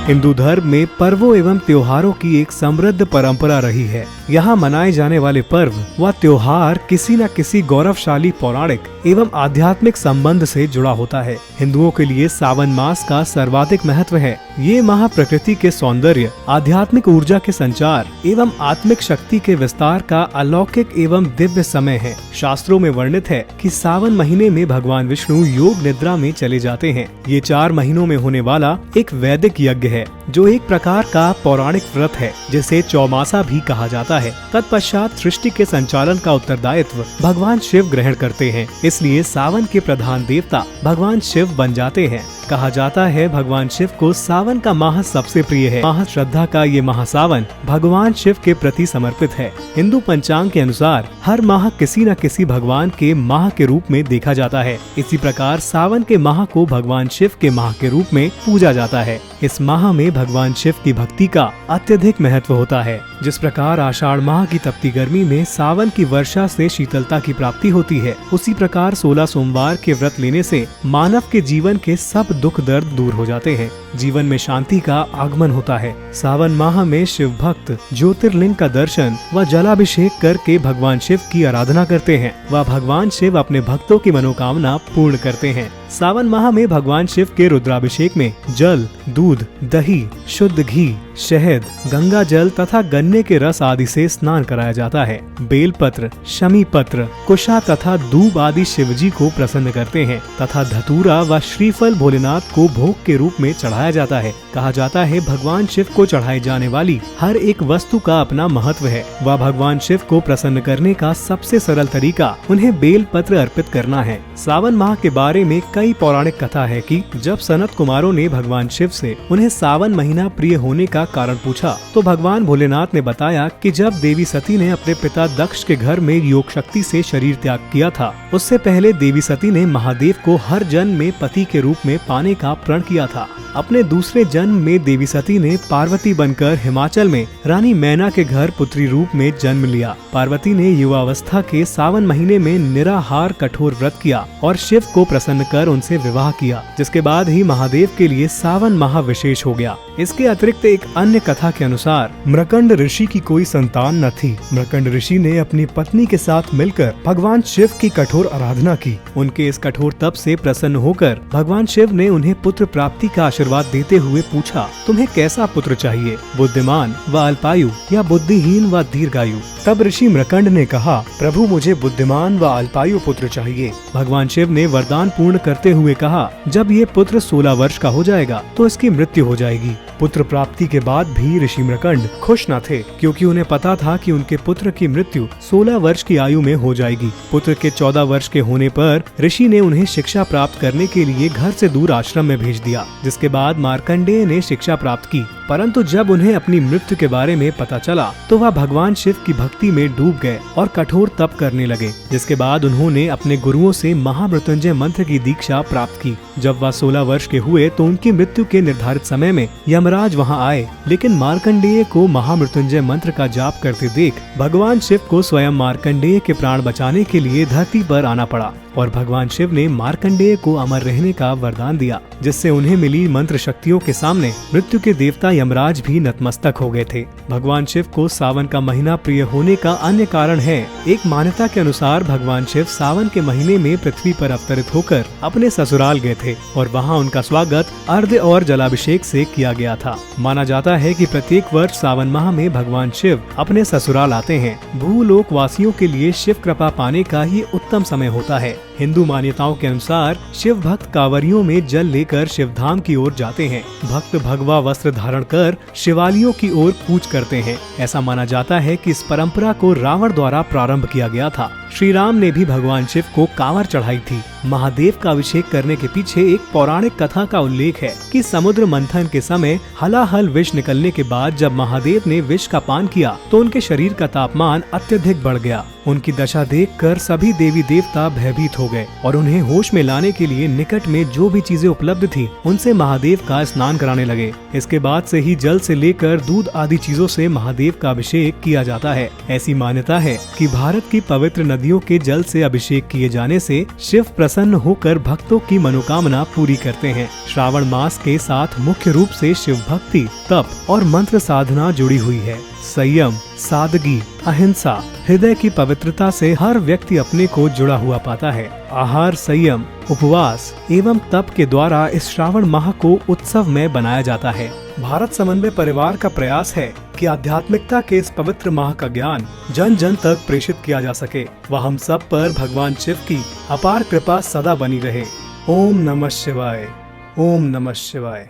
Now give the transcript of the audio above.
हिंदू धर्म में पर्वों एवं त्योहारों की एक समृद्ध परंपरा रही है। यहाँ मनाए जाने वाले पर्व व त्योहार किसी न किसी गौरवशाली पौराणिक एवं आध्यात्मिक संबंध से जुड़ा होता है। हिंदुओं के लिए सावन मास का सर्वाधिक महत्व है। ये माह प्रकृति के सौंदर्य, आध्यात्मिक ऊर्जा के संचार एवं आत्मिक शक्ति के विस्तार का अलौकिक एवं दिव्य समय है। शास्त्रों में वर्णित है कि सावन महीने में भगवान विष्णु योग निद्रा में चले जाते हैं। ये 4 महीनों में होने वाला एक वैदिक यज्ञ है, जो एक प्रकार का पौराणिक व्रत है, जिसे चौमासा भी कहा जाता है। तत्पश्चात सृष्टि के संचालन का उत्तरदायित्व भगवान शिव ग्रहण करते हैं। इसलिए सावन के प्रधान देवता भगवान शिव बन जाते हैं। कहा जाता है भगवान शिव को सावन का माह सबसे प्रिय है। माह श्रद्धा का ये माह सावन भगवान शिव के प्रति समर्पित है। हिंदू पंचांग के अनुसार हर माह किसी न किसी भगवान के माह के रूप में देखा जाता है। इसी प्रकार सावन के माह को भगवान शिव के माह के रूप में पूजा जाता है। इस माह में भगवान शिव की भक्ति का अत्यधिक महत्व होता है। जिस प्रकार आषाढ़ माह की तपती गर्मी में सावन की वर्षा से शीतलता की प्राप्ति होती है, उसी प्रकार 16 सोमवार के व्रत लेने से मानव के जीवन के सब दुख दर्द दूर हो जाते हैं। जीवन में शांति का आगमन होता है। सावन माह में शिव भक्त ज्योतिर्लिंग का दर्शन व जलाभिषेक करके भगवान शिव की आराधना करते हैं व भगवान शिव अपने भक्तों की मनोकामना पूर्ण करते हैं। सावन माह में भगवान शिव के रुद्राभिषेक में जल, दूध, दही, शुद्ध घी, शहद, गंगा जल तथा गन्ने के रस आदि से स्नान कराया जाता है। बेलपत्र, शमी पत्र, कुशा तथा दूब आदि शिवजी को प्रसन्न करते हैं तथा धतूरा व श्रीफल भोलेनाथ को भोग के रूप में चढ़ाया जाता है। कहा जाता है भगवान शिव को चढ़ाई जाने वाली हर एक वस्तु का अपना महत्व है व भगवान शिव को प्रसन्न करने का सबसे सरल तरीका उन्हें बेल पत्र अर्पित करना है। सावन माह के बारे में कई पौराणिक कथा है कि जब सनत कुमारों ने भगवान शिव से उन्हें सावन महीना प्रिय होने का कारण पूछा, तो भगवान भोलेनाथ ने बताया कि जब देवी सती ने अपने पिता दक्ष के घर में योग शक्ति से शरीर त्याग किया था, उससे पहले देवी सती ने महादेव को हर जन्म में पति के रूप में पाने का प्रण किया था। अपने दूसरे जन्म में देवी सती ने पार्वती बनकर हिमाचल में रानी मैना के घर पुत्री रूप में जन्म लिया। पार्वती ने युवावस्था के सावन महीने में निराहार कठोर व्रत किया और शिव को प्रसन्न कर उनसे विवाह किया, जिसके बाद ही महादेव के लिए सावन माह विशेष हो गया। इसके अतिरिक्त एक अन्य कथा के अनुसार मृकंड ऋषि की कोई संतान न थी। मृकंड ऋषि ने अपनी पत्नी के साथ मिलकर भगवान शिव की कठोर आराधना की। उनके इस कठोर तप से प्रसन्न होकर भगवान शिव ने उन्हें पुत्र प्राप्ति का आशीर्वाद देते हुए पूछा, तुम्हें कैसा पुत्र चाहिए, बुद्धिमान व अल्पायु या बुद्धिहीन व दीर्घायु? तब ऋषि मृकंड ने कहा, प्रभु मुझे बुद्धिमान व अल्पायु पुत्र चाहिए। भगवान शिव ने वरदान पूर्ण करते हुए कहा, जब ये पुत्र 16 वर्ष का हो जाएगा तो इसकी मृत्यु हो जाएगी। पुत्र प्राप्ति के बाद भी ऋषि मृकंड खुश न थे, क्योंकि उन्हें पता था कि उनके पुत्र की मृत्यु 16 वर्ष की आयु में हो जाएगी। पुत्र के 14 वर्ष के होने पर ऋषि ने उन्हें शिक्षा प्राप्त करने के लिए घर से दूर आश्रम में भेज दिया, जिसके बाद मार्कंडेय ने शिक्षा प्राप्त की। परंतु जब उन्हें अपनी मृत्यु के बारे में पता चला तो वह भगवान शिव की भक्ति में डूब गए और कठोर तप करने लगे, जिसके बाद उन्होंने अपने गुरुओं से महामृत्युंजय मंत्र की दीक्षा प्राप्त की। जब वह 16 वर्ष के हुए तो उनकी मृत्यु के निर्धारित समय में यमराज वहां आए, लेकिन मार्कंडेय को महामृत्युंजय मंत्र का जाप करते देख भगवान शिव को स्वयं मार्कंडेय के प्राण बचाने के लिए धरती पर आना पड़ा और भगवान शिव ने मार्कंडेय को अमर रहने का वरदान दिया, जिससे उन्हें मिली मंत्र शक्तियों के सामने मृत्यु के देवता यमराज भी नतमस्तक हो गए थे। भगवान शिव को सावन का महीना प्रिय होने का अन्य कारण है, एक मान्यता के अनुसार भगवान शिव सावन के महीने में पृथ्वी पर अवतरित होकर अपने ससुराल गए थे और वहाँ उनका स्वागत अर्घ्य और जलाभिषेक से किया गया था। माना जाता है कि प्रत्येक वर्ष सावन माह में भगवान शिव अपने ससुराल आते हैं। भूलोक वासियों के लिए शिव कृपा पाने का ही उत्तम समय होता है। हिंदू मान्यताओं के अनुसार शिव भक्त कांवरियों में जल लेकर शिवधाम की ओर जाते हैं। भक्त भगवा वस्त्र धारण कर शिवालयों की ओर कूच करते हैं। ऐसा माना जाता है कि इस परंपरा को रावण द्वारा प्रारंभ किया गया था। श्री राम ने भी भगवान शिव को कांवर चढ़ाई थी। महादेव का अभिषेक करने के पीछे एक पौराणिक कथा का उल्लेख है कि समुद्र मंथन के समय हलाहल विष निकलने के बाद जब महादेव ने विष का पान किया तो उनके शरीर का तापमान अत्यधिक बढ़ गया। उनकी दशा देखकर सभी देवी देवता भयभीत हो गए और उन्हें होश में लाने के लिए निकट में जो भी चीजें उपलब्ध थी उनसे महादेव का स्नान कराने लगे। इसके बाद से ही जल से लेकर दूध आदि चीजों से महादेव का अभिषेक किया जाता है। ऐसी मान्यता है कि भारत की पवित्र नदियों के जल से अभिषेक किए जाने से शिव प्रसन्न होकर भक्तों की मनोकामना पूरी करते हैं। श्रावण मास के साथ मुख्य रूप से शिव भक्ति, तप और मंत्र साधना जुड़ी हुई है। संयम, सादगी, अहिंसा, हृदय की पवित्रता से हर व्यक्ति अपने को जुड़ा हुआ पाता है। आहार संयम, उपवास एवं तप के द्वारा इस श्रावण माह को उत्सव में बनाया जाता है। भारत समन्वय परिवार का प्रयास है कि आध्यात्मिकता के इस पवित्र माह का ज्ञान जन जन तक प्रेषित किया जा सके व हम सब पर भगवान शिव की अपार कृपा सदा बनी रहे। ओम नमः शिवाय। ओम नमः शिवाय।